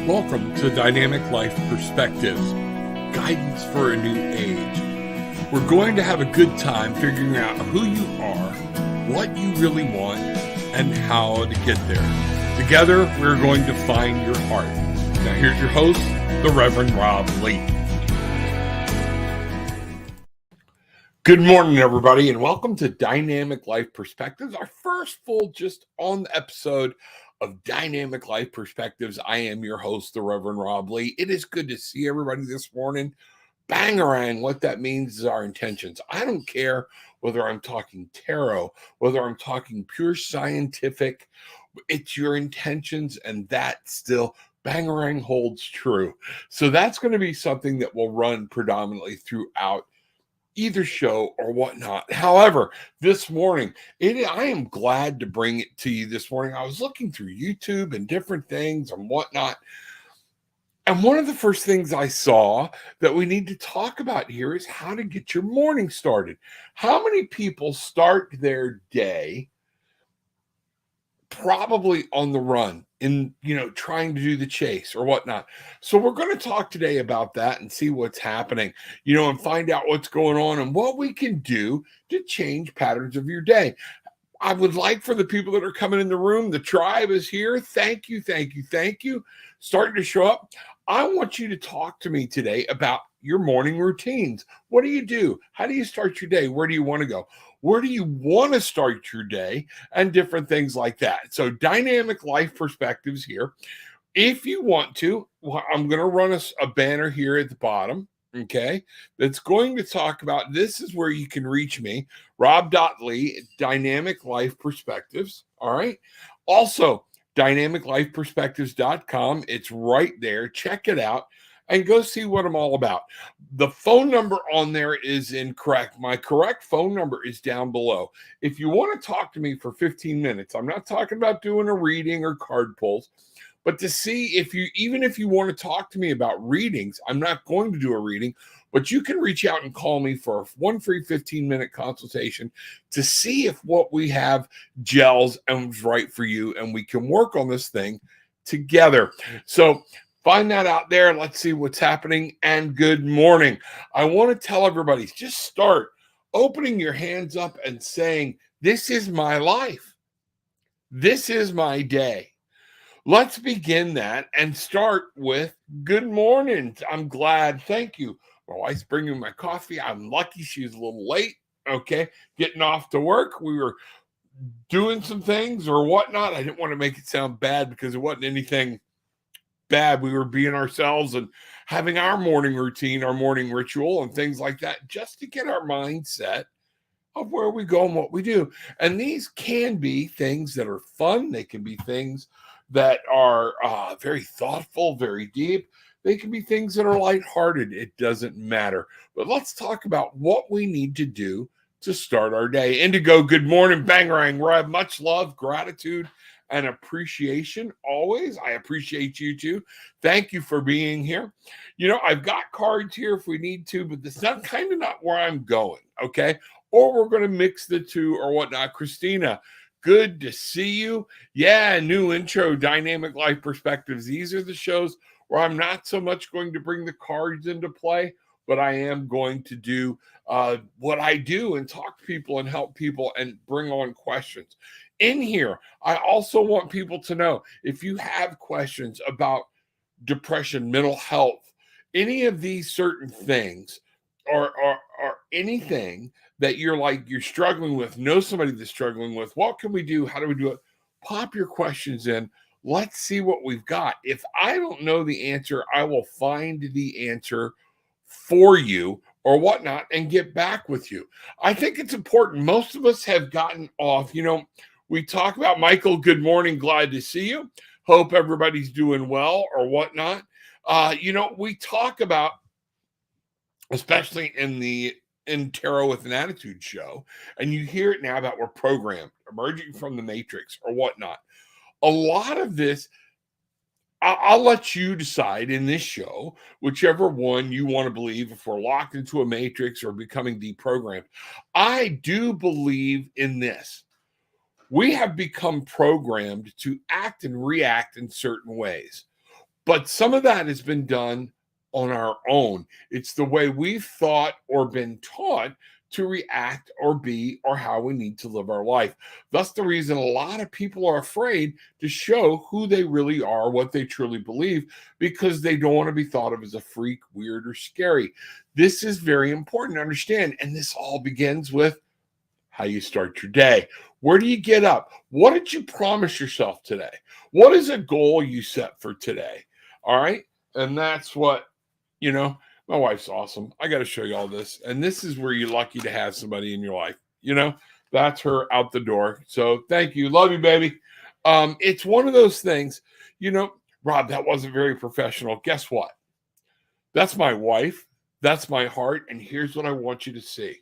Welcome to Dynamic Life Perspectives, guidance for a new age. We're going to have a good time figuring out who you are, what you really want, and how to get there. Together, we're going to find your heart. Now here's your host, the Reverend Rob Lee. Good morning, everybody, and welcome to Dynamic Life Perspectives, our first full just on the episode of Dynamic Life Perspectives. I am your host, the Reverend Rob Lee. It is good to see everybody this morning. Bangarang, what that means is our intentions. I don't care whether I'm talking tarot, whether I'm talking pure scientific, it's your intentions, and that still bangarang holds true. So that's going to be something that will run predominantly throughout either show or whatnot. However, this morning, I am glad to bring it to you this morning. I was looking through YouTube and different things and whatnot. And one of the first things I saw that we need to talk about here is how to get your morning started. How many people start their day probably on the run in, trying to do the chase or whatnot? So we're going to talk today about that and see what's happening, and find out what's going on and what we can do to change patterns of your day. I would like for the people that are coming in the room, the tribe is here. Thank you. Starting to show up. I want you to talk to me today about your morning routines. What do you do? How do you start your day? Where do you want to go? Where do you want to start your day? And different things like that. So Dynamic Life Perspectives here. If you want to, I'm going to run a banner here at the bottom. Okay, that's going to talk about, this is where you can reach me, rob.lee, Dynamic Life Perspectives. All right. Also, dynamiclifeperspectives.com. It's right there. Check it out and go see what I'm all about. The phone number on there is incorrect. My correct phone number is down below. If you want to talk to me for 15 minutes, I'm not talking about doing a reading or card pulls, but to see even if you want to talk to me about readings, I'm not going to do a reading, but you can reach out and call me for one free 15-minute consultation to see if what we have gels and is right for you, and we can work on this thing together. So find that out there. Let's see what's happening. And good morning. I want to tell everybody, just start opening your hands up and saying, this is my life. This is my day. Let's begin that and start with good morning. I'm glad. Thank you. My wife's bringing my coffee. I'm lucky she's a little late. Okay. Getting off to work. We were doing some things or whatnot. I didn't want to make it sound bad because it wasn't anything bad. We were being ourselves and having our morning routine, our morning ritual and things like that, just to get our mindset of where we go and what we do. And these can be things that are fun. They can be things that are very thoughtful, very deep. They can be things that are lighthearted. It doesn't matter. But let's talk about what we need to do to start our day. Indigo, good morning. Bangarang, Rob, much love, gratitude, and appreciation always. I appreciate you too. Thank you for being here. I've got cards here if we need to, but that's not where I'm going, okay? Or we're going to mix the two or whatnot. Christina, good to see you. Yeah, new intro, Dynamic Life Perspectives. These are the shows where I'm not so much going to bring the cards into play, but I am going to do what I do and talk to people and help people and bring on questions. In here, I also want people to know, if you have questions about depression, mental health, any of these certain things, or anything that you're struggling with, know somebody that's struggling with, what can we do? How do we do it? Pop your questions in. Let's see what we've got. If I don't know the answer, I will find the answer for you or whatnot and get back with you. I think it's important. Most of us have gotten off. We talk about, Michael, good morning. Glad to see you. Hope everybody's doing well or whatnot. We talk about, especially in Tarot with an Attitude show, and you hear it now about we're programmed, emerging from the matrix or whatnot. A lot of this, I'll let you decide in this show, whichever one you want to believe, if we're locked into a matrix or becoming deprogrammed. I do believe in this. We have become programmed to act and react in certain ways. But some of that has been done on our own. It's the way we've thought or been taught to react or be or how we need to live our life. That's the reason a lot of people are afraid to show who they really are, what they truly believe, because they don't want to be thought of as a freak, weird, or scary. This is very important to understand. And this all begins with how you start your day. Where do you get up? What did you promise yourself today? What is a goal you set for today? All right. And that's what, my wife's awesome. I got to show you all this. And this is where you're lucky to have somebody in your life. That's her out the door. So thank you. Love you, baby. It's one of those things, Rob, that wasn't very professional. Guess what? That's my wife. That's my heart. And here's what I want you to see.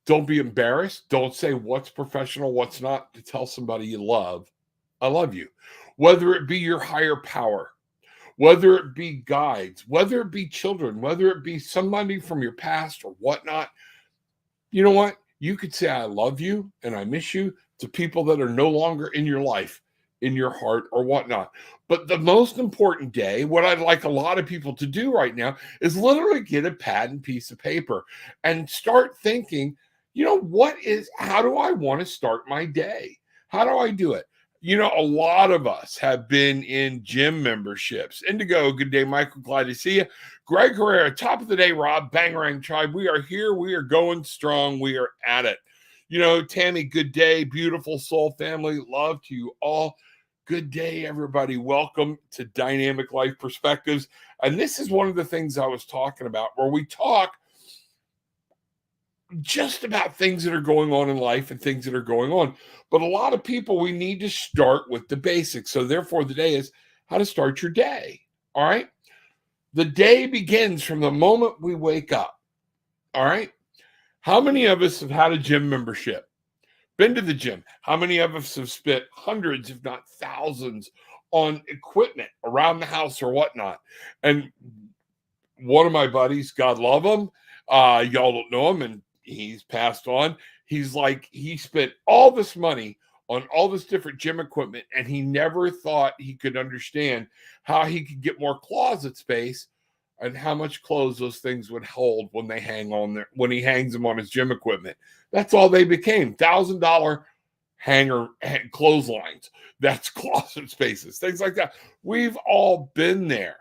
Don't be embarrassed. Don't say what's professional, what's not, to tell somebody you love, I love you. Whether it be your higher power, whether it be guides, whether it be children, whether it be somebody from your past or whatnot, you know what? You could say, I love you and I miss you to people that are no longer in your life, in your heart or whatnot. But the most important day, what I'd like a lot of people to do right now is literally get a pad and piece of paper and start thinking, how do I want to start my day? How do I do it? A lot of us have been in gym memberships. Indigo, good day, Michael. Glad to see you. Greg Herrera, top of the day, Rob. Bangarang Tribe. We are here. We are going strong. We are at it. Tammy, good day. Beautiful soul family. Love to you all. Good day, everybody. Welcome to Dynamic Life Perspectives. And this is one of the things I was talking about, where we talk just about things that are going on in life and things that are going on. But a lot of people, we need to start with the basics. So therefore, the day is how to start your day. All right. The day begins from the moment we wake up. All right. How many of us have had a gym membership? Been to the gym? How many of us have spent hundreds, if not thousands, on equipment around the house or whatnot? And one of my buddies, God love him, y'all don't know him, and he's passed on. He's like, he spent all this money on all this different gym equipment, and he never thought he could understand how he could get more closet space and how much clothes those things would hold when they hang on there, when he hangs them on his gym equipment. That's all they became. $1,000 hanger clotheslines. That's closet spaces, things like that. We've all been there.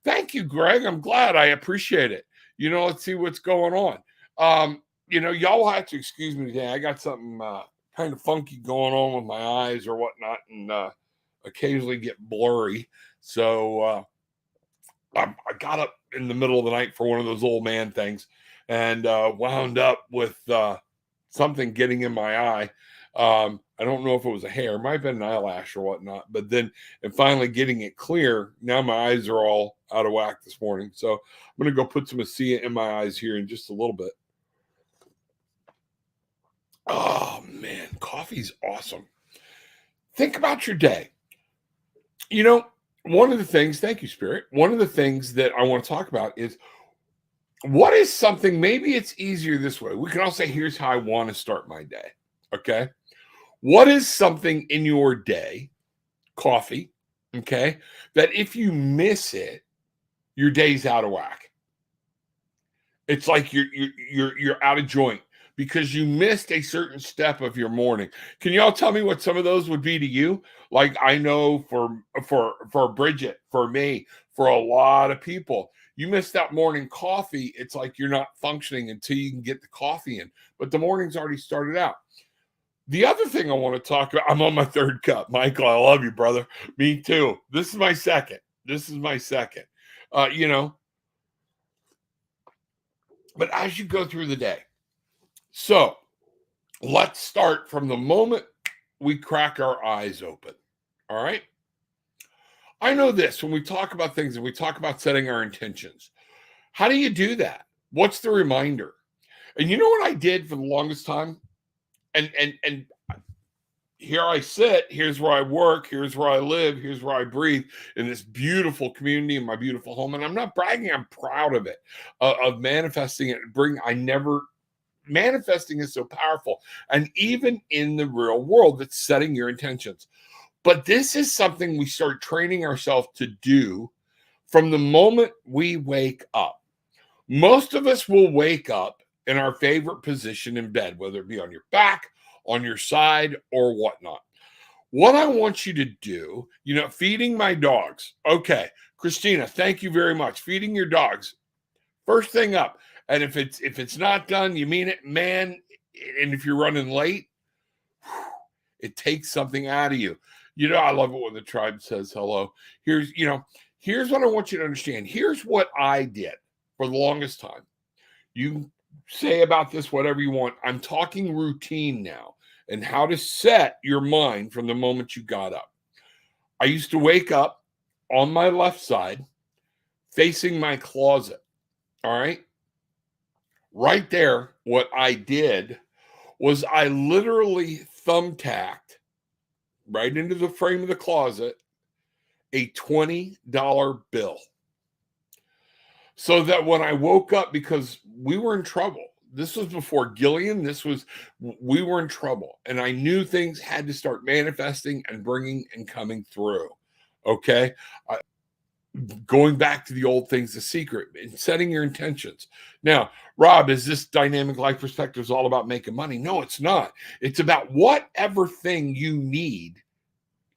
Thank you, Greg. I'm glad. I appreciate it. Let's see what's going on. Y'all will have to excuse me today. I got something kind of funky going on with my eyes or whatnot, and occasionally get blurry. So I got up in the middle of the night for one of those old man things and wound up with something getting in my eye. I don't know if it was a hair, it might have been an eyelash or whatnot, but then and finally getting it clear. Now my eyes are all out of whack this morning. So I'm going to go put some ASEA in my eyes here in just a little bit. Oh man, coffee's awesome. Think about your day. One of the things, thank you, Spirit. One of the things that I want to talk about is what is something, maybe it's easier this way. We can all say, here's how I want to start my day. Okay. What is something in your day, coffee, okay, that if you miss it, your day's out of whack? It's like you're out of joint because you missed a certain step of your morning. Can y'all tell me what some of those would be to you? Like I know for Bridget, for me, for a lot of people, you miss that morning coffee. It's like you're not functioning until you can get the coffee in, but the morning's already started out. The other thing I want to talk about, I'm on my third cup. Michael, I love you, brother. Me too. This is my second. But as you go through the day, so let's start from the moment we crack our eyes open. All right. I know this when we talk about things and we talk about setting our intentions. How do you do that? What's the reminder? And you know what I did for the longest time? And here I sit, here's where I work, here's where I live, here's where I breathe in this beautiful community in my beautiful home. And I'm not bragging, I'm proud of it, of manifesting it. Manifesting is so powerful. And even in the real world, it's setting your intentions. But this is something we start training ourselves to do from the moment we wake up. Most of us will wake up in our favorite position in bed, whether it be on your back, on your side, or whatnot. What I want you to do, feeding my dogs. Okay, Christina, thank you very much. Feeding your dogs. First thing up. And if it's not done, you mean it, man. And if you're running late, it takes something out of you. I love it when the tribe says hello. Here's what I want you to understand. Here's what I did for the longest time. You say about this whatever you want. I'm talking routine now and how to set your mind from the moment you got up. I used to wake up on my left side facing my closet. All right. Right there, what I did was I literally thumbtacked right into the frame of the closet a $20 bill. So that when I woke up, because we were in trouble, this was before Gillian, we were in trouble. And I knew things had to start manifesting and bringing and coming through. Okay. Going back to the old things, the secret, and setting your intentions. Now, Rob, is this dynamic life perspective all about making money? No, it's not. It's about whatever thing you need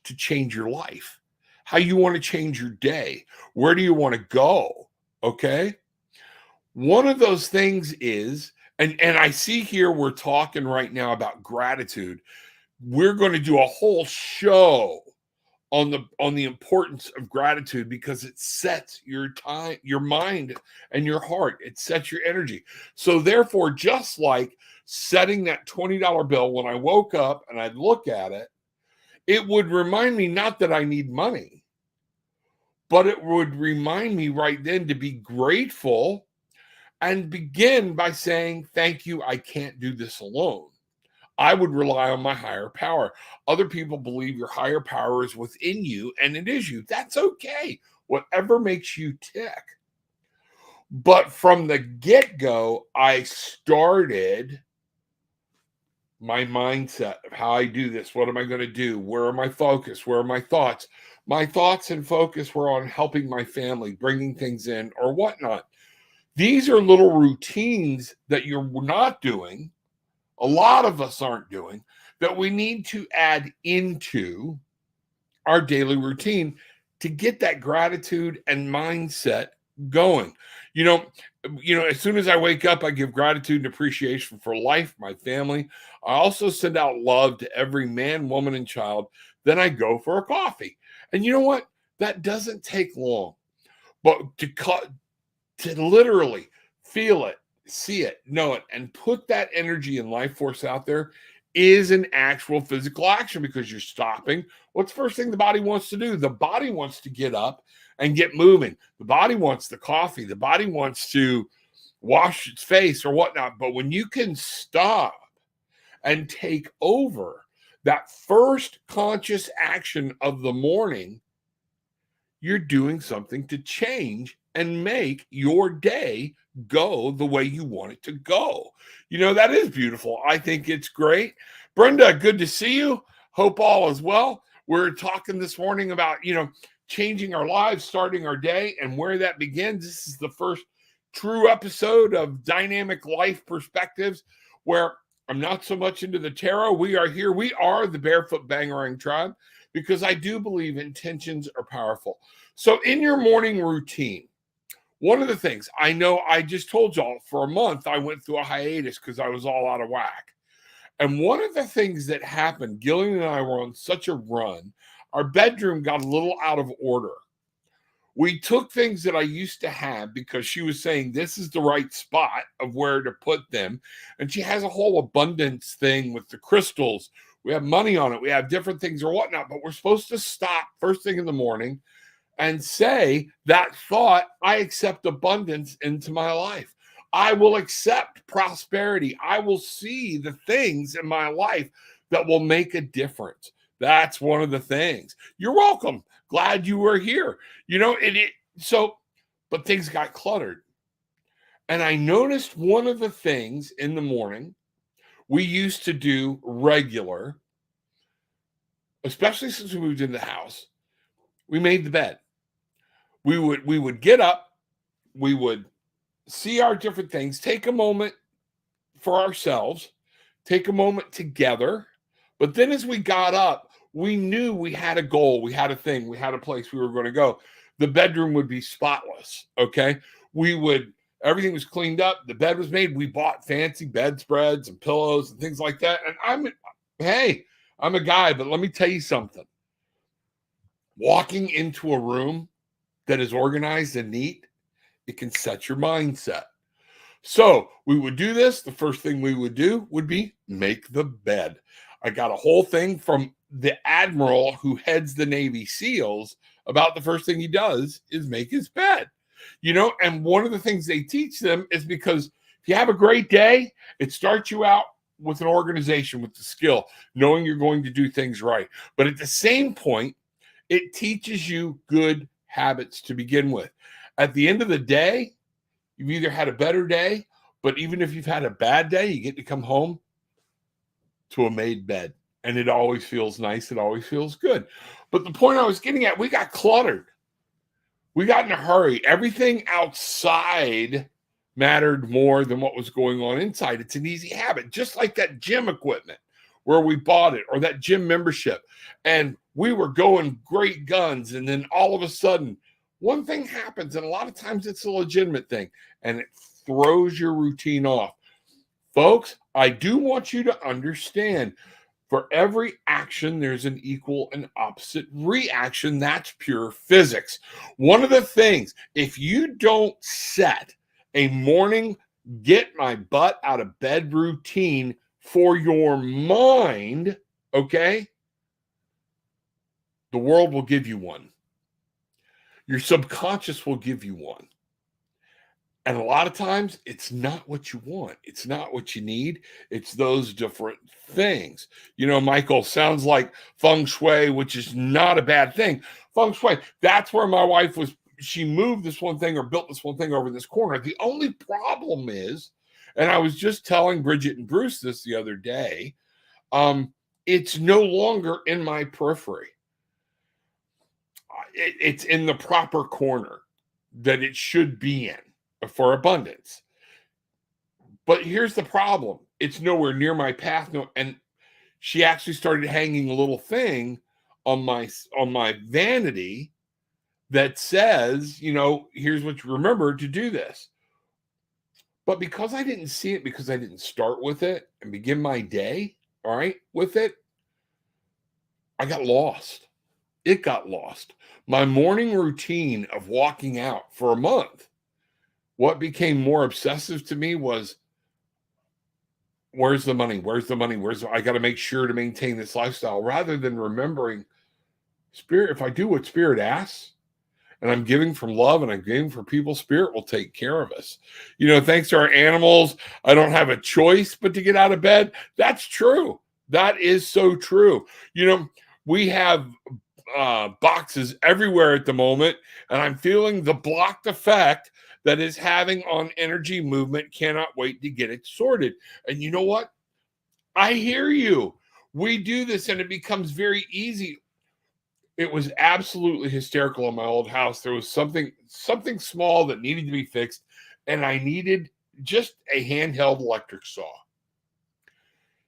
to change your life, how you want to change your day, where do you want to go? Okay. One of those things is, and I see here we're talking right now about gratitude. We're going to do a whole show on the importance of gratitude because it sets your time, your mind, and your heart. It sets your energy. So therefore, just like setting that $20 bill, when I woke up and I'd look at it, it would remind me not that I need money, but it would remind me right then to be grateful and begin by saying, thank you, I can't do this alone. I would rely on my higher power. Other people believe your higher power is within you, and it is you. That's okay. Whatever makes you tick. But from the get-go, I started my mindset of how I do this. What am I going to do? Where are my focus? Where are my thoughts? My thoughts and focus were on helping my family, bringing things in or whatnot. These are little routines that you're not doing. A lot of us aren't doing, that we need to add into our daily routine to get that gratitude and mindset going. As soon as I wake up, I give gratitude and appreciation for life, my family. I also send out love to every man, woman, and child. Then I go for a coffee. And you know what? That doesn't take long. But to literally feel it, see it, know it, and put that energy and life force out there is an actual physical action because you're stopping. What's the first thing the body wants to do? The body wants to get up and get moving. The body wants the coffee. The body wants to wash its face or whatnot. But when you can stop and take over that first conscious action of the morning, you're doing something to change and make your day go the way you want it to go. That is beautiful. I think it's great. Brenda, good to see you. Hope all is well. We're talking this morning about, changing our lives, starting our day, and where that begins. This is the first true episode of Dynamic Life Perspectives, where I'm not so much into the tarot. We are here. We are the Barefoot Bangarang Tribe because I do believe intentions are powerful. So in your morning routine, one of the things I know, I just told y'all for a month, I went through a hiatus because I was all out of whack. And one of the things that happened, Gillian and I were on such a run, our bedroom got a little out of order. We took things that I used to have because she was saying this is the right spot of where to put them. And she has a whole abundance thing with the crystals. We have money on it. We have different things or whatnot, but we're supposed to stop first thing in the morning and say that thought, I accept abundance into my life. I will accept prosperity. I will see the things in my life that will make a difference. That's one of the things. You're welcome. Glad you were here. But things got cluttered. And I noticed one of the things in the morning we used to do regular especially since we moved into the house, we made the bed. We would get up, we would see our different things, take a moment for ourselves, take a moment together. But then as we got up, we knew we had a goal, we had a thing, we had a place we were going to go. The bedroom would be spotless. Okay. Everything was cleaned up. The bed was made. We bought fancy bedspreads and pillows and things like that. And I'm a guy, but let me tell you something. Walking into a room that is organized and neat, it can set your mindset. So we would do this. The first thing we would do would be make the bed. I got a whole thing from the admiral who heads the Navy SEALs about the first thing he does is make his bed. And one of the things they teach them is because if you have a great day, it starts you out with an organization, with the skill, knowing you're going to do things right. But at the same point, it teaches you good habits to begin with. At the end of the day, you've either had a better day, but even if you've had a bad day, you get to come home to a made bed. And it always feels nice. It always feels good. But the point I was getting at, we got cluttered. We got in a hurry. Everything outside mattered more than what was going on inside. It's an easy habit, just like that gym equipment where we bought it, or that gym membership. And we were going great guns. And then all of a sudden, one thing happens, and a lot of times it's a legitimate thing, and it throws your routine off. Folks, I do want you to understand, for every action, there's an equal and opposite reaction. That's pure physics. One of the things, if you don't set a morning, get my butt out of bed routine for your mind, okay, the world will give you one. Your subconscious will give you one. And a lot of times it's not what you want. It's not what you need. It's those different things. Michael, sounds like feng shui, which is not a bad thing. Feng shui, that's where my wife was. She moved this one thing or built this one thing over this corner. The only problem is, and I was just telling Bridget and Bruce this the other day, it's no longer in my periphery. It's in the proper corner that it should be in for abundance. But here's the problem. It's nowhere near my path. And she actually started hanging a little thing on my vanity that says, here's what you remember to do this. But because I didn't see it, because I didn't start with it and begin my day, all right, with it, I got lost. It got lost. My morning routine of walking out for a month, what became more obsessive to me was, where's the money? Where's the money? I got to make sure to maintain this lifestyle, rather than remembering, Spirit, if I do what Spirit asks, and I'm giving from love and I'm giving for people, Spirit will take care of us. Thanks to our animals, I don't have a choice but to get out of bed. That's true. That is so true. We have boxes everywhere at the moment, and I'm feeling the blocked effect that is having on energy movement. Cannot wait to get it sorted. And you know what? I hear you. We do this and it becomes very easy. It was absolutely hysterical in my old house. There was something small that needed to be fixed, and I needed just a handheld electric saw.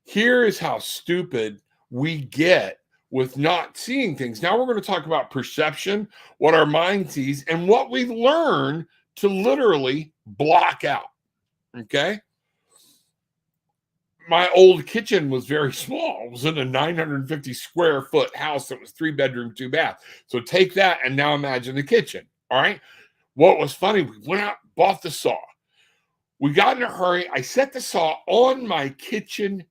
Here is how stupid we get with not seeing things. Now we're going to talk about perception, what our mind sees, and what we learn to literally block out. Okay? My old kitchen was very small. It was in a 950 square foot house that was 3 bedroom, 2 bath. So take that and now imagine the kitchen. All right? What was funny, we went out, bought the saw. We got in a hurry. I set the saw on my kitchen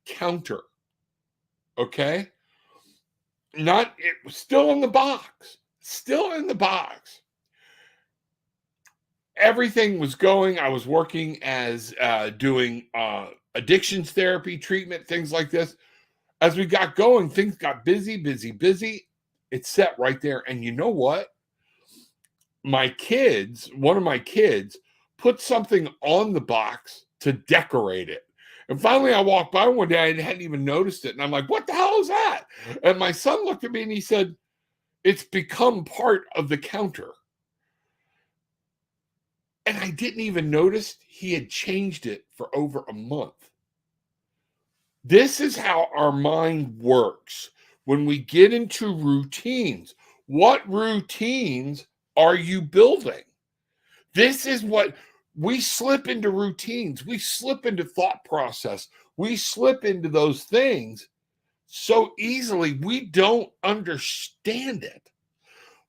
counter. Okay? It was still in the box. Everything was going. I was working as doing addictions therapy, treatment, things like this. As we got going, things got busy. It's set right there. And you know what? One of my kids put something on the box to decorate it. And finally, I walked by one day, I hadn't even noticed it. And I'm like, what the hell is that? And my son looked at me and he said, it's become part of the counter. And I didn't even notice he had changed it for over a month. This is how our mind works when we get into routines. What routines are you building? This is what we slip into routines. We slip into thought process. We slip into those things so easily we don't understand it.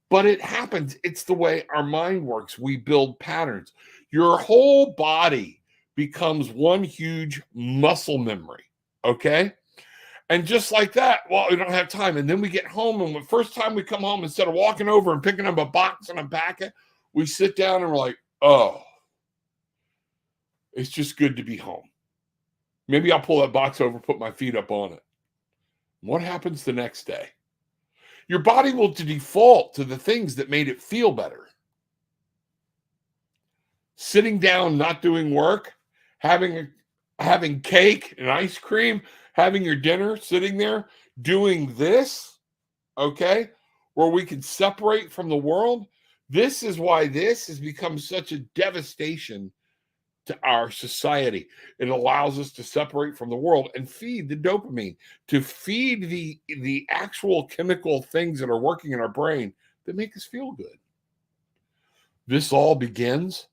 But it happens. It's the way our mind works. We build patterns. Your whole body becomes one huge muscle memory. Okay. And just like that, well, we don't have time. And then we get home, and the first time we come home, instead of walking over and picking up a box and unpack it, we sit down and we're like, oh, it's just good to be home. Maybe I'll pull that box over, put my feet up on it. What happens the next day? Your body will default to the things that made it feel better. Sitting down, not doing work, having cake and ice cream, having your dinner, sitting there, doing this, okay, where we can separate from the world. This is why this has become such a devastation to our society. It allows us to separate from the world and feed the dopamine, to feed the actual chemical things that are working in our brain that make us feel good. This all begins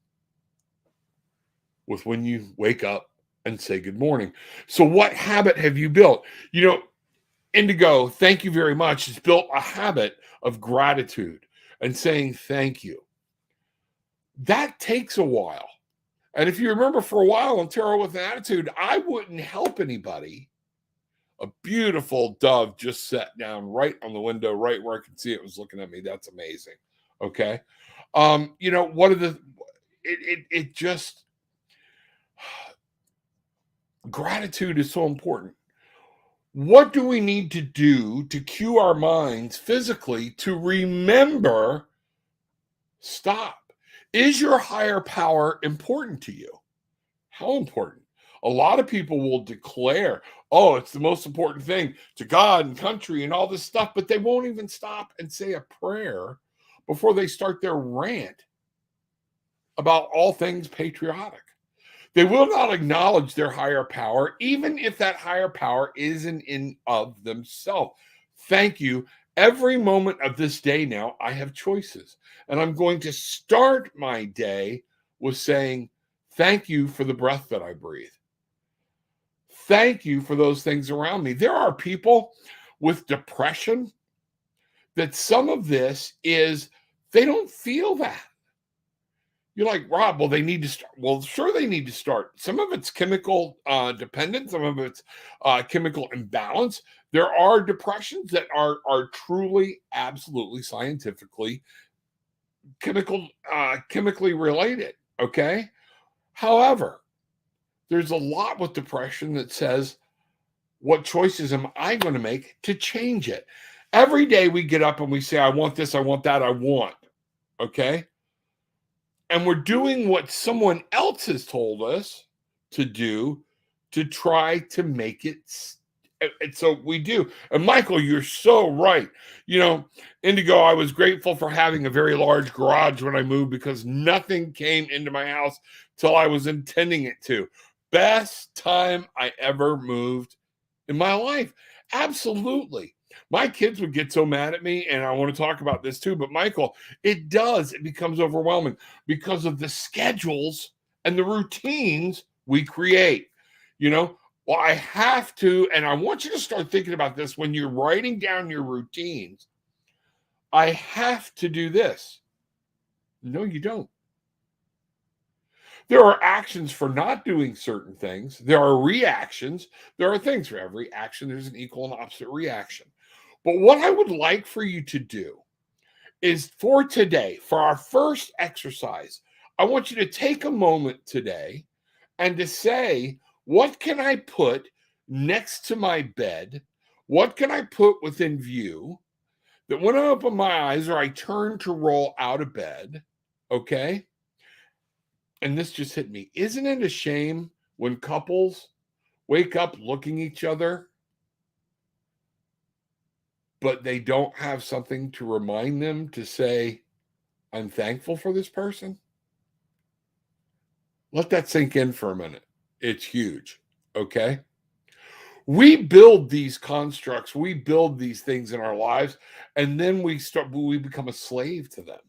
with when you wake up and say good morning. So what habit have you built? You know, Indigo, thank you very much, has built a habit of gratitude and saying thank you. That takes a while. And if you remember, for a while on Tarot with an Attitude, I wouldn't help anybody. A beautiful dove just sat down right on the window, right where I could see it was looking at me. That's amazing. Okay. You know, what are the, it just, gratitude is so important. What do we need to do to cue our minds physically to remember, stop? Is your higher power important to you? How important? A lot of people will declare, oh, it's the most important thing to God and country and all this stuff, but they won't even stop and say a prayer before they start their rant about all things patriotic. They will not acknowledge their higher power, even if that higher power isn't in of themselves. Thank you. Every moment of this day now, I have choices. And I'm going to start my day with saying, thank you for the breath that I breathe. Thank you for those things around me. There are people with depression that some of this is, they don't feel that. You're like, Rob, well, they need to start. Well, sure, they need to start. Some of it's chemical dependent. Some of it's chemical imbalance. There are depressions that are truly, absolutely, scientifically, chemically related. Okay. However, there's a lot with depression that says, what choices am I going to make to change it? Every day we get up and we say, I want this, I want that, I want. Okay. And we're doing what someone else has told us to do to try to make it. And so we do. And Michael, you're so right. You know, Indigo, I was grateful for having a very large garage when I moved because nothing came into my house till I was intending it to. Best time I ever moved in my life. Absolutely. My kids would get so mad at me, and I want to talk about this too, but Michael, it becomes overwhelming because of the schedules and the routines we create. You know, well, I have to, and I want you to start thinking about this when you're writing down your routines. I have to do this. No, you don't. There are actions for not doing certain things. There are reactions. There are things for every action. There's an equal and opposite reaction. But what I would like for you to do is for today, for our first exercise, I want you to take a moment today and to say, what can I put next to my bed? What can I put within view that when I open my eyes or I turn to roll out of bed, okay? And this just hit me. Isn't it a shame when couples wake up looking each other, but they don't have something to remind them to say, I'm thankful for this person? Let that sink in for a minute. It's huge. Okay. We build these constructs, we build these things in our lives, and then we become a slave to them.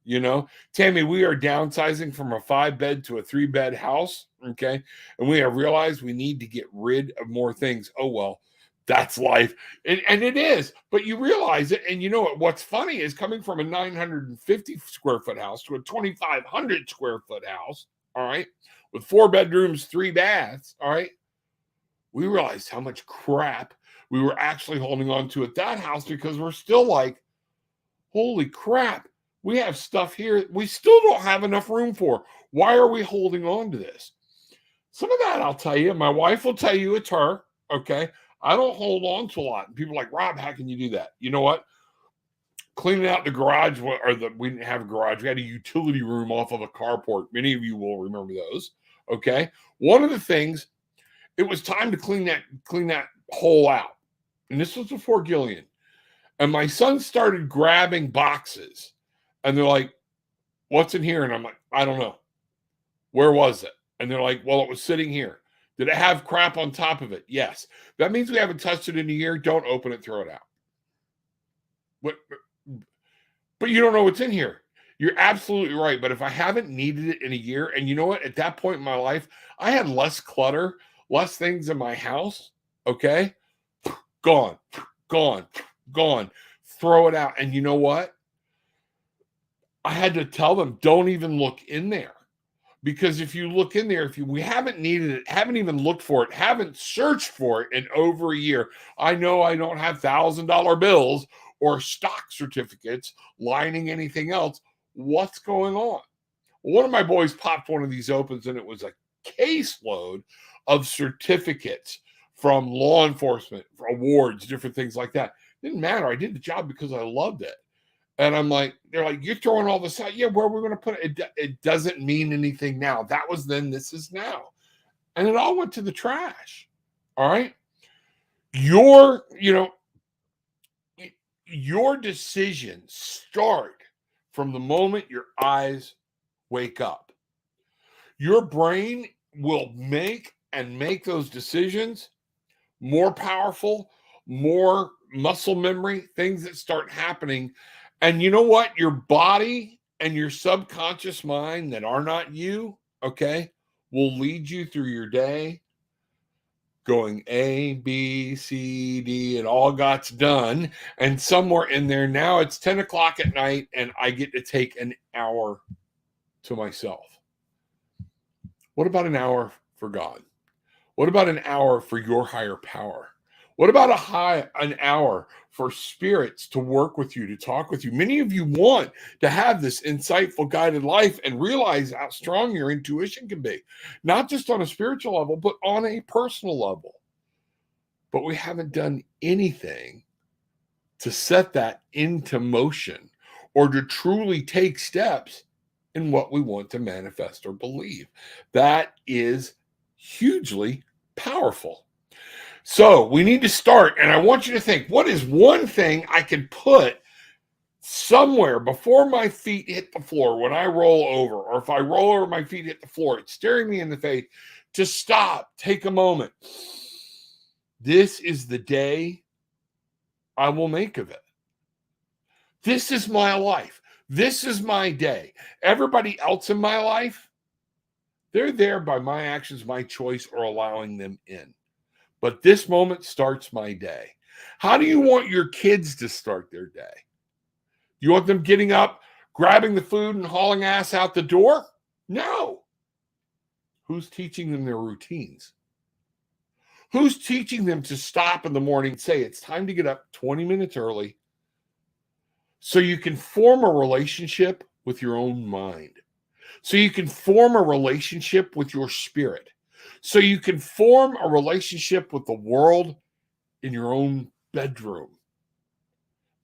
You know, Tammy, we are downsizing from a 5-bed to a 3-bed house. Okay. And we have realized we need to get rid of more things. Oh, well, that's life. And it is. But you realize it. And you know what? What's funny is coming from a 950 square foot house to a 2,500 square foot house. All right. With 4 bedrooms, 3 baths. All right. We realized how much crap we were actually holding on to at that house because we're still like, holy crap, we have stuff here we still don't have enough room for. Why are we holding on to this? Some of that I'll tell you. My wife will tell you it's her. Okay. I don't hold on to a lot. And people are like, Rob, how can you do that? You know what? Cleaning out the garage, we didn't have a garage. We had a utility room off of a carport. Many of you will remember those. Okay. One of the things, it was time to clean that hole out. And this was before Gillian. And my son started grabbing boxes. And they're like, what's in here? And I'm like, I don't know. Where was it? And they're like, well, it was sitting here. Did it have crap on top of it? Yes. That means we haven't touched it in a year. Don't open it, throw it out. But you don't know what's in here. You're absolutely right. But if I haven't needed it in a year, and you know what? At that point in my life, I had less clutter, less things in my house. Okay. Gone. Throw it out. And you know what? I had to tell them, don't even look in there. Because if you look in there, we haven't needed it, haven't even looked for it, haven't searched for it in over a year. I know I don't have $1,000 bills or stock certificates lining anything else. What's going on? One of my boys popped one of these opens, and it was a caseload of certificates from law enforcement, awards, different things like that. Didn't matter. I did the job because I loved it. And I'm like, they're like, you're throwing all this out. Yeah, where are we going to put it? It doesn't mean anything now. That was then, this is now. And it all went to the trash. All right. Your decisions start from the moment your eyes wake up. Your brain will make those decisions more powerful, more muscle memory, things that start happening. And you know what? Your body and your subconscious mind that are not you, okay, will lead you through your day going A, B, C, D, it all got done. And somewhere in there, now it's 10 o'clock at night and I get to take an hour to myself. What about an hour for God? What about an hour for your higher power? What about an hour for spirits to work with you, to talk with you? Many of you want to have this insightful guided life and realize how strong your intuition can be, not just on a spiritual level, but on a personal level. But we haven't done anything to set that into motion or to truly take steps in what we want to manifest or believe. That is hugely powerful. So we need to start, and I want you to think, what is one thing I can put somewhere before my feet hit the floor when I roll over, or if I roll over, my feet hit the floor, it's staring me in the face, to stop, take a moment. This is the day I will make of it. This is my life. This is my day. Everybody else in my life, they're there by my actions, my choice, or allowing them in. But this moment starts my day. How do you want your kids to start their day? You want them getting up, grabbing the food, and hauling ass out the door? No. Who's teaching them their routines? Who's teaching them to stop in the morning and say, it's time to get up 20 minutes early so you can form a relationship with your own mind, so you can form a relationship with your spirit, so you can form a relationship with the world in your own bedroom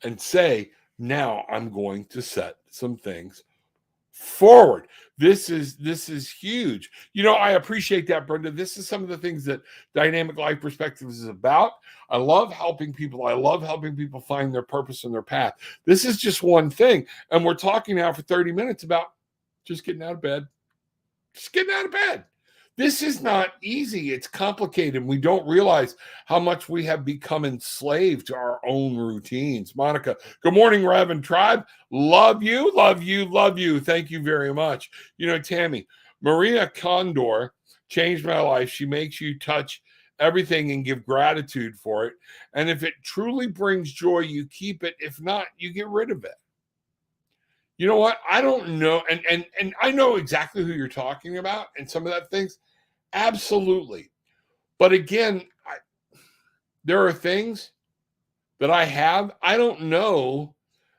and say, now I'm going to set some things forward. This is huge. I appreciate that, Brenda. This is some of the things that Dynamic Life Perspectives is about. I love helping people. I love helping people find their purpose and their path. This is just one thing. And we're talking now for 30 minutes about just getting out of bed. Just getting out of bed. This is not easy. It's complicated. We don't realize how much we have become enslaved to our own routines. Monica, good morning, Rev and Tribe. Love you, love you, love you. Thank you very much. Tammy, Maria Condor changed my life. She makes you touch everything and give gratitude for it. And if it truly brings joy, you keep it. If not, you get rid of it. You know what? I don't know. And I know exactly who you're talking about and some of that things. Absolutely. But again, there are things that I have. I don't know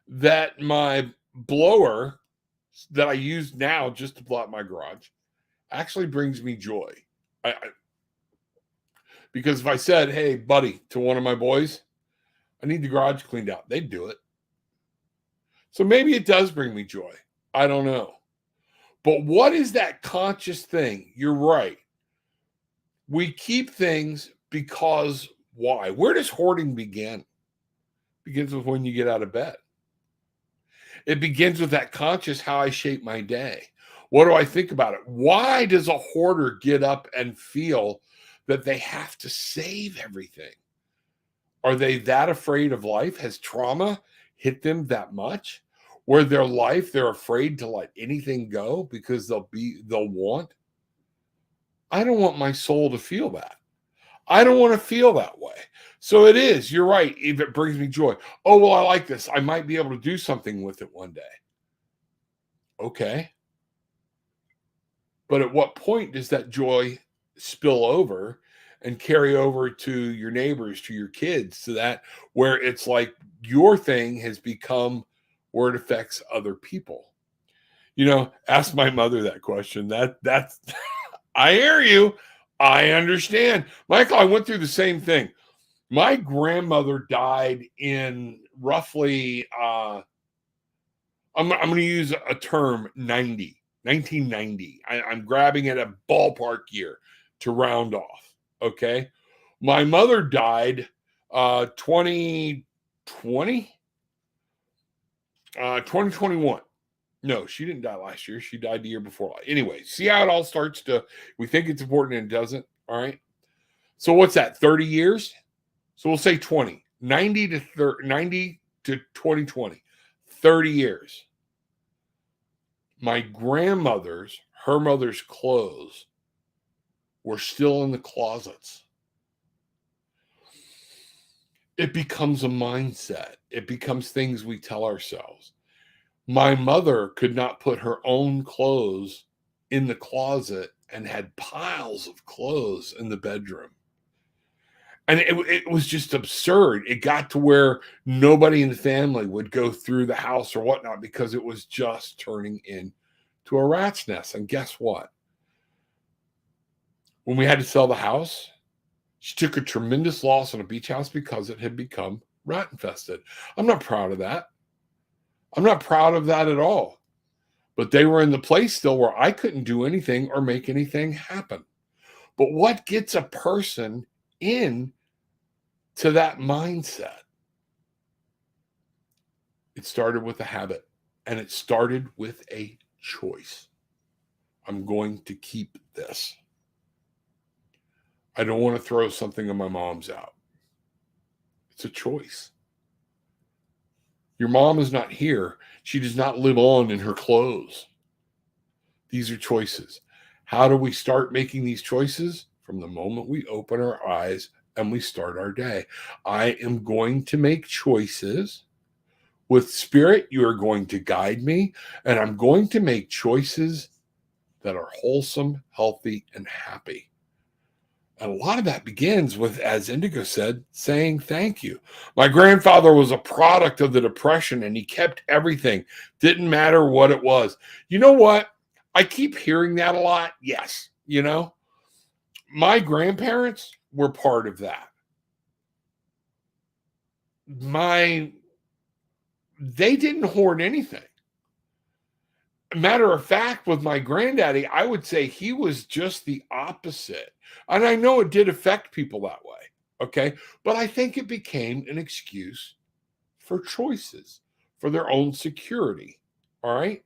that my blower that I use now just to blow out my garage actually brings me joy. Because if I said, hey, buddy, to one of my boys, I need the garage cleaned out, they'd do it. So maybe it does bring me joy. I don't know. But what is that conscious thing? You're right. We keep things because why? Where does hoarding begin? It begins with when you get out of bed. It begins with that conscious how I shape my day. What do I think about it? Why does a hoarder get up and feel that they have to save everything? Are they that afraid of life? Has trauma hit them that much? Where their life, they're afraid to let anything go because they'll want. I don't want my soul to feel that. I don't want to feel that way. So it is, you're right, if it brings me joy. Oh, well, I like this. I might be able to do something with it one day. Okay. But at what point does that joy spill over and carry over to your neighbors, to your kids, to that where it's like your thing has become where it affects other people? Ask my mother that question. That's I hear you. I understand. Michael, I went through the same thing. My grandmother died in roughly, I'm going to use a term, 1990. I'm grabbing at a ballpark year to round off. Okay. My mother died 2020, 2021. No, she didn't die last year. She died the year before. Anyway, see how it all starts we think it's important and it doesn't. All right. So what's that? 30 years? So we'll say 20, 90 to 2020, 30 years. My grandmother's, her mother's clothes were still in the closets. It becomes a mindset. It becomes things we tell ourselves. My mother could not put her own clothes in the closet and had piles of clothes in the bedroom. And it was just absurd. It got to where nobody in the family would go through the house or whatnot because it was just turning into a rat's nest. And guess what? When we had to sell the house, she took a tremendous loss on a beach house because it had become rat infested. I'm not proud of that. I'm not proud of that at all. But they were in the place still where I couldn't do anything or make anything happen. But what gets a person in to that mindset? It started with a habit, and it started with a choice. I'm going to keep this. I don't want to throw something of my mom's out. It's a choice. Your mom is not here. She does not live on in her clothes. These are choices. How do we start making these choices? From the moment we open our eyes and we start our day. I am going to make choices. With Spirit, you are going to guide me, and I'm going to make choices that are wholesome, healthy, and happy. And a lot of that begins with, as Indigo said, saying thank you. My grandfather was a product of the Depression, and he kept everything. Didn't matter what it was. You know what? I keep hearing that a lot. Yes. My grandparents were part of that. They didn't hoard anything. Matter of fact, with my granddaddy, I would say he was just the opposite. And I know it did affect people that way. Okay. But I think it became an excuse for choices, for their own security. All right.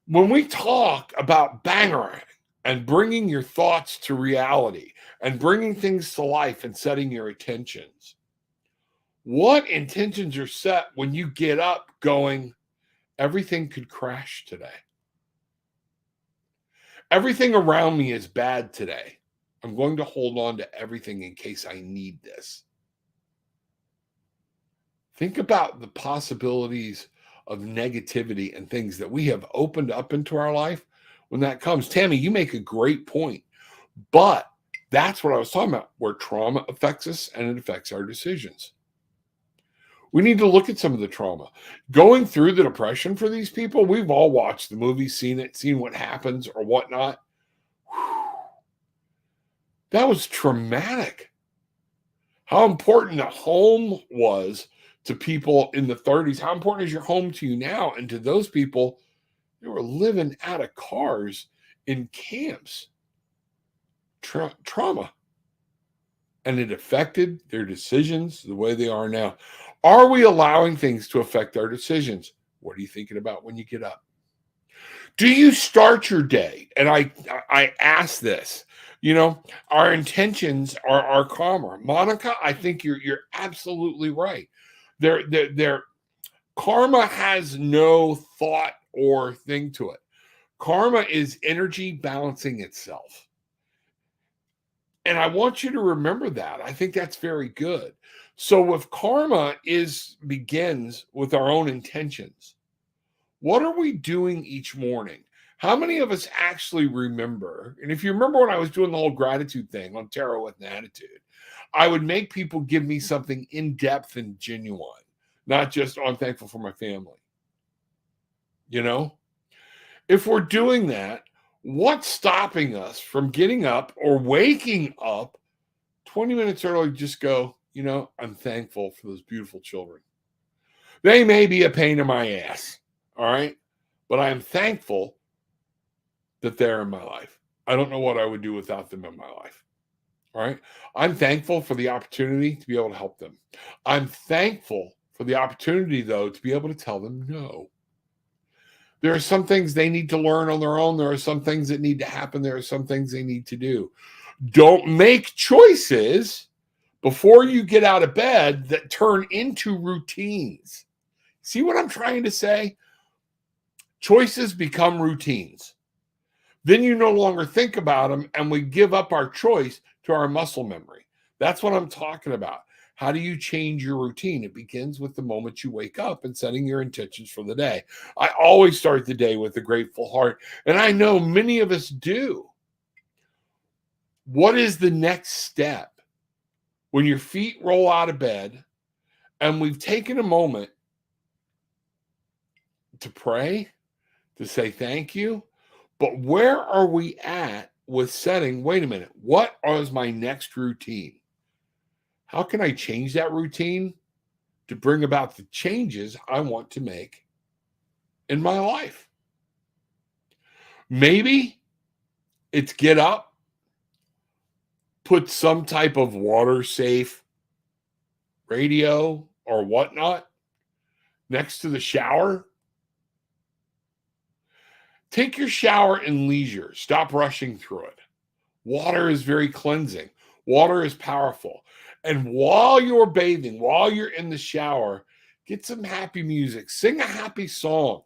When we talk about bangerang and bringing your thoughts to reality and bringing things to life and setting your intentions, what intentions are set when you get up going, everything could crash today? Everything around me is bad today. I'm going to hold on to everything in case I need this. Think about the possibilities of negativity and things that we have opened up into our life when that comes. Tammy, you make a great point. But that's what I was talking about, where trauma affects us and it affects our decisions. We need to look at some of the trauma. Going through the depression for these people, we've all watched the movie, seen it, seen what happens or whatnot. Whew. That was traumatic. How important a home was to people in the 30s. How important is your home to you now? And to those people, they were living out of cars in camps. Trauma. And it affected their decisions the way they are now. Are we allowing things to affect our decisions? What are you thinking about when you get up? Do you start your day? And I ask this, our intentions are our karma. Monica, I think you're absolutely right. Their karma has no thought or thing to it. Karma is energy balancing itself. And I want you to remember that. I think that's very good. So if karma begins with our own intentions, what are we doing each morning? How many of us actually remember? And if you remember when I was doing the whole gratitude thing on Tarot with an Attitude, I would make people give me something in depth and genuine, not just, oh, I'm thankful for my family. If we're doing that, what's stopping us from getting up or waking up 20 minutes early? Just go, I'm thankful for those beautiful children. They may be a pain in my ass, all right? But I am thankful that they're in my life. I don't know what I would do without them in my life, all right? I'm thankful for the opportunity to be able to help them. I'm thankful for the opportunity, though, to be able to tell them no. There are some things they need to learn on their own. There are some things that need to happen. There are some things they need to do. Don't make choices before you get out of bed that turn into routines. See what I'm trying to say? Choices become routines. Then you no longer think about them, and we give up our choice to our muscle memory. That's what I'm talking about. How do you change your routine? It begins with the moment you wake up and setting your intentions for the day. I always start the day with a grateful heart, and I know many of us do. What is the next step? When your feet roll out of bed and we've taken a moment to pray, to say thank you, but where are we at with setting, wait a minute, what is my next routine? How can I change that routine to bring about the changes I want to make in my life? Maybe it's get up, put some type of water safe radio or whatnot next to the shower. Take your shower in leisure. Stop rushing through it. Water is very cleansing. Water is powerful. And while you're bathing, while you're in the shower, get some happy music. Sing a happy song.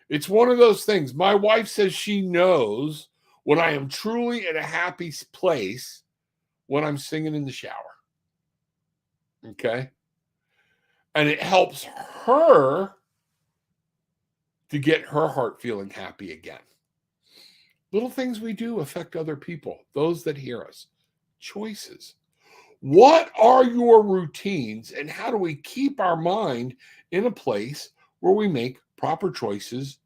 It's one of those things. My wife says she knows when I am truly in a happy place when I'm singing in the shower. Okay? And it helps her to get her heart feeling happy again. Little things we do affect other people, those that hear us. Choices. What are your routines, and how do we keep our mind in a place where we make proper choices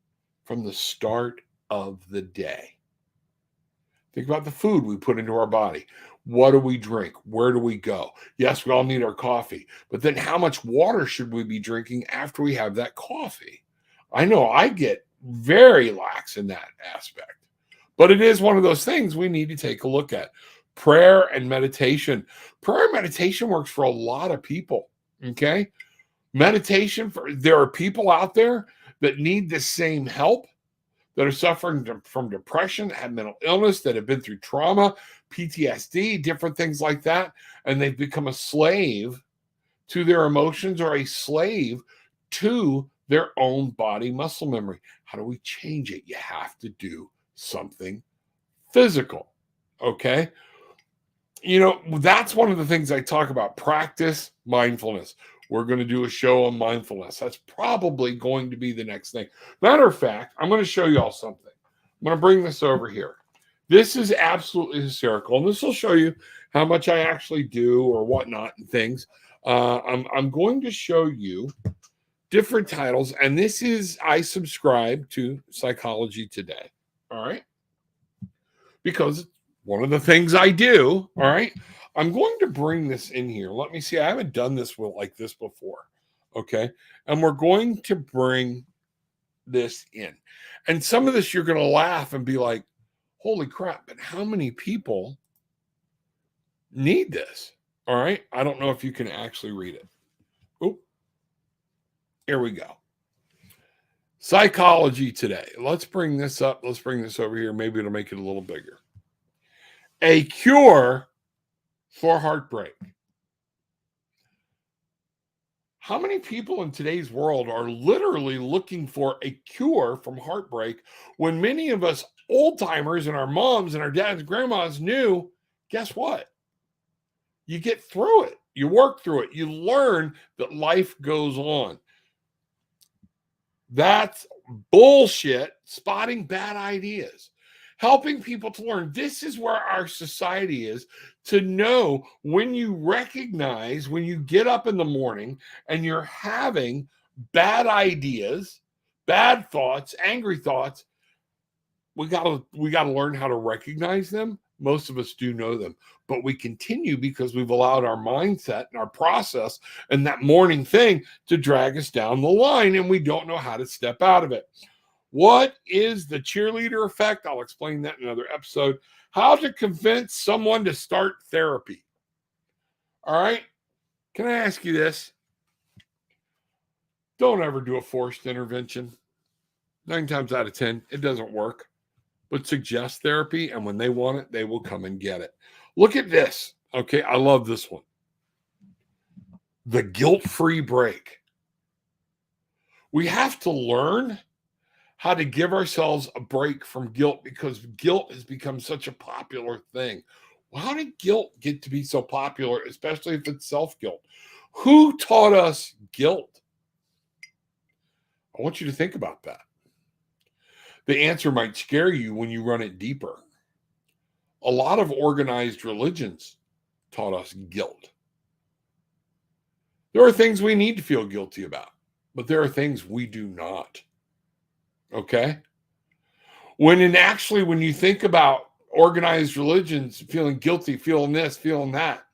from the start of the day? Think about the food we put into our body. What do we drink? Where do we go? Yes, we all need our coffee, but then how much water should we be drinking after we have that coffee? I know I get very lax in that aspect. But it is one of those things we need to take a look at. Prayer and meditation. Prayer and meditation works for a lot of people. Okay. Meditation, there are people out there that need the same help, that are suffering from depression, have mental illness, that have been through trauma, PTSD, different things like that. And they've become a slave to their emotions or a slave to their own body muscle memory. How do we change it? You have to do something physical. Okay. That's one of the things I talk about. Practice mindfulness. We're going to do a show on mindfulness. That's probably going to be the next thing. Matter of fact, I'm going to show you all something. I'm going to bring this over here. This is absolutely hysterical. And this will show you how much I actually do or whatnot and things. I'm going to show you different titles. And this is, I subscribe to Psychology Today. All right. Because one of the things I do, all right, I'm going to bring this in here. Let me see. I haven't done this like this before. Okay. And we're going to bring this in. And some of this you're going to laugh and be like, holy crap, but how many people need this? All right. I don't know if you can actually read it. Oh, here we go. Psychology Today. Let's bring this up. Let's bring this over here. Maybe it'll make it a little bigger. A cure for heartbreak. How many people in today's world are literally looking for a cure from heartbreak when many of us old timers and our moms and our dads and grandmas knew, guess what? You get through it. You work through it. You learn that life goes on. That's bullshit. Spotting bad ideas. Helping people to learn. This is where our society is, to know when you recognize, when you get up in the morning and you're having bad ideas, bad thoughts, angry thoughts. We got to learn how to recognize them. Most of us do know them, but we continue because we've allowed our mindset and our process and that morning thing to drag us down the line, and we don't know how to step out of it. What is the cheerleader effect? I'll explain that in another episode. How to convince someone to start therapy. All right. Can I ask you this? Don't ever do a forced intervention. 9 times out of 10, it doesn't work. But suggest therapy, and when they want it, they will come and get it. Look at this. Okay, I love this one. The guilt-free break. We have to learn how to give ourselves a break from guilt, because guilt has become such a popular thing. Well, how did guilt get to be so popular, especially if it's self-guilt? Who taught us guilt? I want you to think about that. The answer might scare you when you run it deeper. A lot of organized religions taught us guilt. There are things we need to feel guilty about, but there are things we do not. Okay? When you think about organized religions feeling guilty, feeling this, feeling that,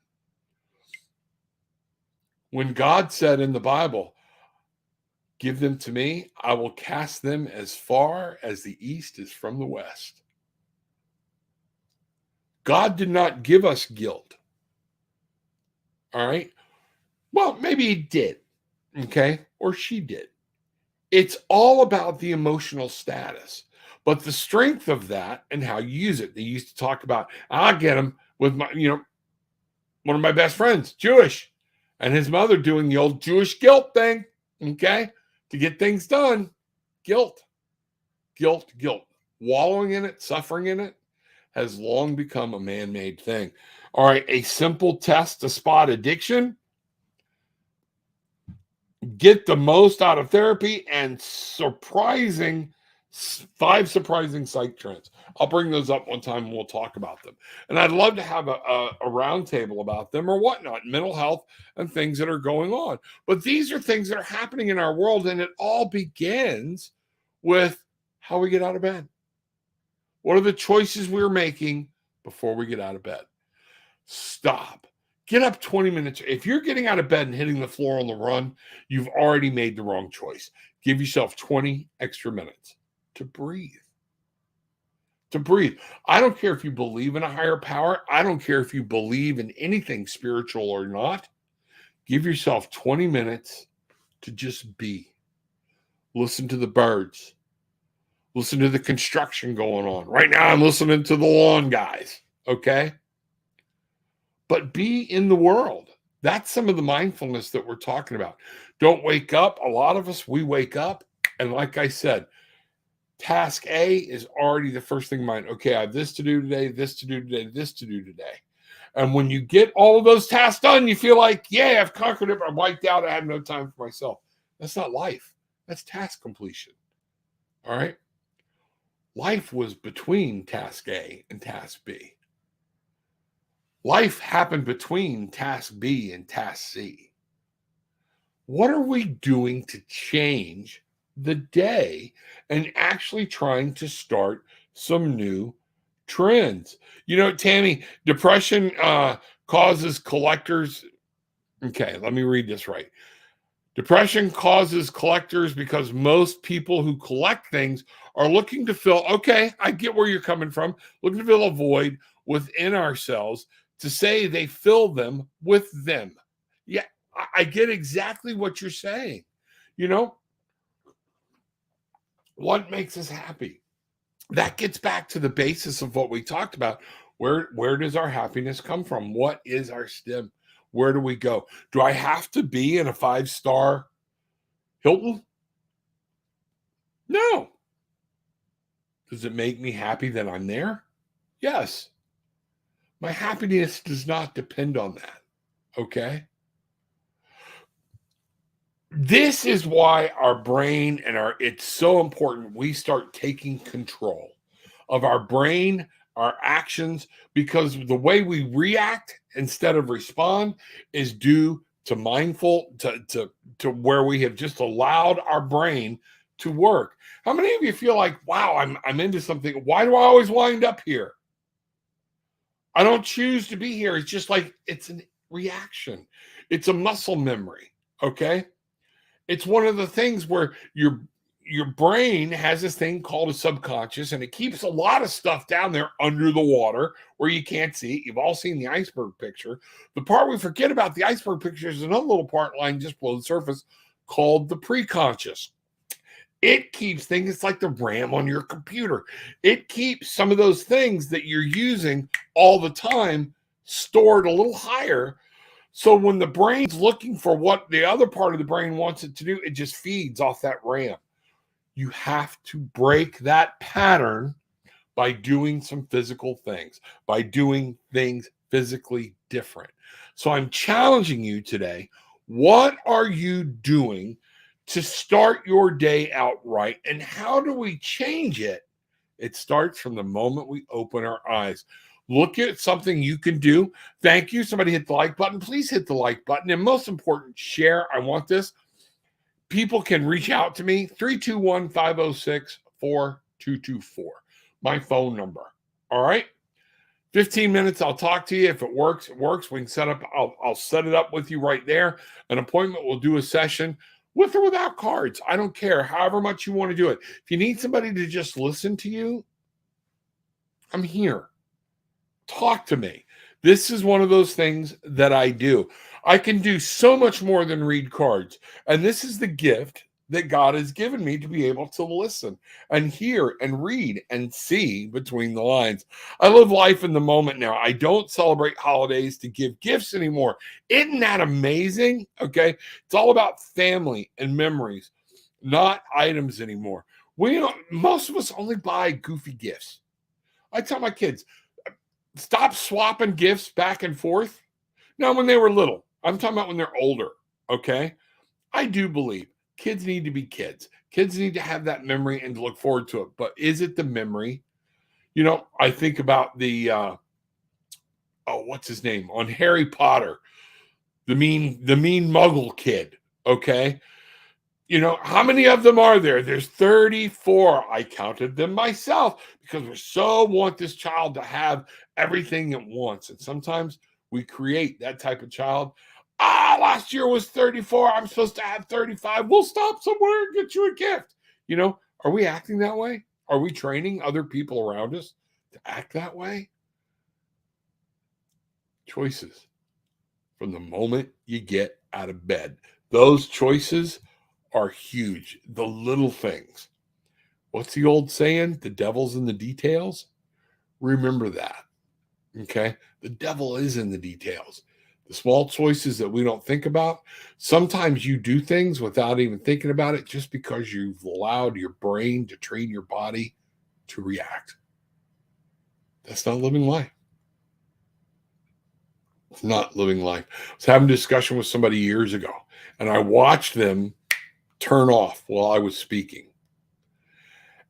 when God said in the Bible, give them to me, I will cast them as far as the east is from the west. God did not give us guilt. All right? Well, maybe he did. Okay? Or she did. It's all about the emotional status, but the strength of that and how you use it. They used to talk about, I'll get him with one of my best friends, Jewish, and his mother doing the old Jewish guilt thing. Okay? To get things done, guilt. Wallowing in it, suffering in it, has long become a man-made thing. All right, a simple test to spot addiction. Get the most out of therapy, and 5 surprising psych trends. I'll bring those up one time and we'll talk about them. And I'd love to have a round table about them or whatnot, mental health and things that are going on. But these are things that are happening in our world, and it all begins with how we get out of bed. What are the choices we're making before we get out of bed? Stop. Get up 20 minutes. If you're getting out of bed and hitting the floor on the run, you've already made the wrong choice. Give yourself 20 extra minutes to breathe. To breathe. I don't care if you believe in a higher power. I don't care if you believe in anything spiritual or not. Give yourself 20 minutes to just be. Listen to the birds. Listen to the construction going on. Right now, I'm listening to the lawn guys. Okay? But be in the world. That's some of the mindfulness that we're talking about. Don't wake up. A lot of us, we wake up. And like I said, task A is already the first thing in mind. Okay, I have this to do today, this to do today, this to do today. And when you get all of those tasks done, you feel like, yeah, I've conquered it. I'm wiped out. I have no time for myself. That's not life. That's task completion. All right? Life was between task A and task B. Life happened between task B and task C. What are we doing to change the day and actually trying to start some new trends? You know, Tammy, depression causes collectors. Okay, let me read this right. Depression causes collectors because most people who collect things are looking to fill, okay, I get where you're coming from, looking to fill a void within ourselves to say they fill them with them. Yeah, I get exactly what you're saying. You know, what makes us happy? That gets back to the basis of what we talked about. Where does our happiness come from? What is our stem? Where do we go? Do I have to be in a 5-star Hilton? No. Does it make me happy that I'm there? Yes. My happiness does not depend on that. Okay? This is why our brain and it's so important we start taking control of our brain, our actions, because the way we react instead of respond is due to mindful to where we have just allowed our brain to work. How many of you feel like, wow, I'm into something? Why do I always wind up here? I don't choose to be here. It's just like it's a reaction. It's a muscle memory. Okay. It's one of the things where your brain has this thing called a subconscious, and it keeps a lot of stuff down there under the water where you can't see it. You've all seen the iceberg picture. The part we forget about the iceberg picture is another little part lying just below the surface called the preconscious. It keeps things, it's like the RAM on your computer. It keeps some of those things that you're using all the time stored a little higher. So when the brain's looking for what the other part of the brain wants it to do, it just feeds off that RAM. You have to break that pattern by doing some physical things, by doing things physically different. So I'm challenging you today. What are you doing to start your day out right? And how do we change it? It starts from the moment we open our eyes. Look at something you can do. Thank you. Somebody hit the like button. Please hit the like button. And most important, share. I want this. People can reach out to me, 321-506-4224. My phone number. All right. 15 minutes. I'll talk to you. If it works, it works. We can set up, I'll set it up with you right there. An appointment. We'll do a session with or without cards. I don't care. However much you want to do it. If you need somebody to just listen to you, I'm here. Talk to me. This is one of those things that I do. I can do so much more than read cards. And this is the gift that God has given me to be able to listen and hear and read and see between the lines. I live life in the moment now. I don't celebrate holidays to give gifts anymore. Isn't that amazing? Okay. It's all about family and memories, not items anymore. Most of us only buy goofy gifts. I tell my kids, stop swapping gifts back and forth. Now, when they were little, I'm talking about when they're older, okay? I do believe kids need to be kids. Kids need to have that memory and to look forward to it. But is it the memory? You know, I think about the, what's his name? On Harry Potter, the mean muggle kid, okay? You know, how many of them are there? There's 34. I counted them myself because we so want this child to have everything at once. And sometimes we create that type of child. Last year was 34. I'm supposed to have 35. We'll stop somewhere and get you a gift. Are we acting that way? Are we training other people around us to act that way? Choices from the moment you get out of bed. Those choices are huge. The little things. What's the old saying? The devil's in the details. Remember that. Okay? The devil is in the details. The small choices that we don't think about. Sometimes you do things without even thinking about it just because you've allowed your brain to train your body to react. That's not living life. It's not living life. I was having a discussion with somebody years ago, and I watched them turn off while I was speaking.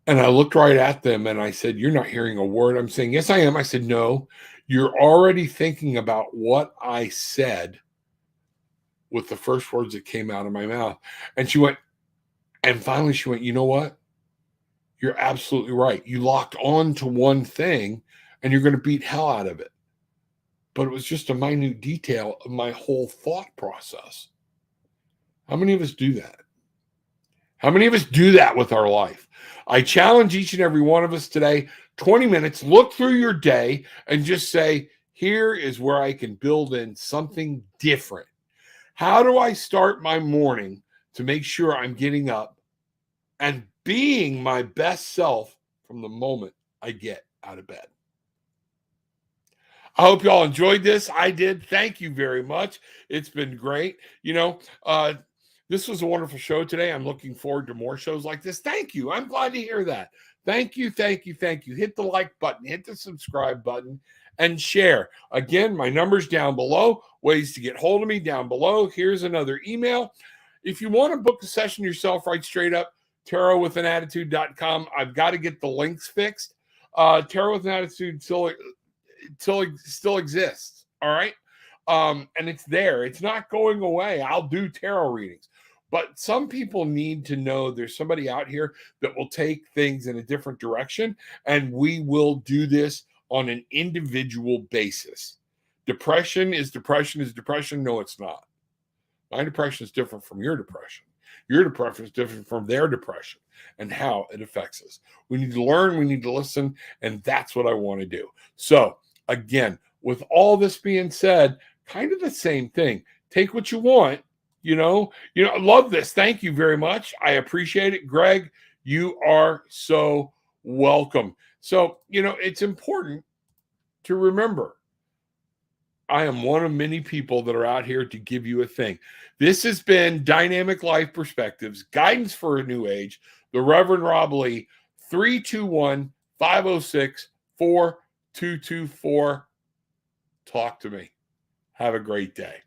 And I looked right at them and I said, "You're not hearing a word I'm saying." "Yes, I am." I said, "No, you're already thinking about what I said with the first words that came out of my mouth." And finally she went, "You know what? You're absolutely right. You locked on to one thing and you're going to beat hell out of it." But it was just a minute detail of my whole thought process. How many of us do that? How many of us do that with our life? I challenge each and every one of us today, 20 minutes, look through your day and just say, here is where I can build in something different. How do I start my morning to make sure I'm getting up and being my best self from the moment I get out of bed? I hope y'all enjoyed this. I did. Thank you very much. It's been great. This was a wonderful show today. I'm looking forward to more shows like this. Thank you. I'm glad to hear that. Thank you, thank you, thank you. Hit the like button, hit the subscribe button, and share. Again, my number's down below. Ways to get hold of me down below. Here's another email. If you want to book a session yourself right straight up, tarotwithanAttitude.com. I've got to get the links fixed. Tarot with an Attitude still exists. All right. And it's there. It's not going away. I'll do tarot readings. But some people need to know there's somebody out here that will take things in a different direction, and we will do this on an individual basis. Depression is depression is depression. No, it's not. My depression is different from your depression. Your depression is different from their depression and how it affects us. We need to learn, we need to listen, and that's what I want to do. So, again, with all this being said, kind of the same thing. Take what you want. I love this. Thank you very much. I appreciate it. Greg, you are so welcome. So, it's important to remember I am one of many people that are out here to give you a thing. This has been Dynamic Life Perspectives, Guidance for a New Age, the Reverend Rob Lee, 321-506-4224. Talk to me. Have a great day.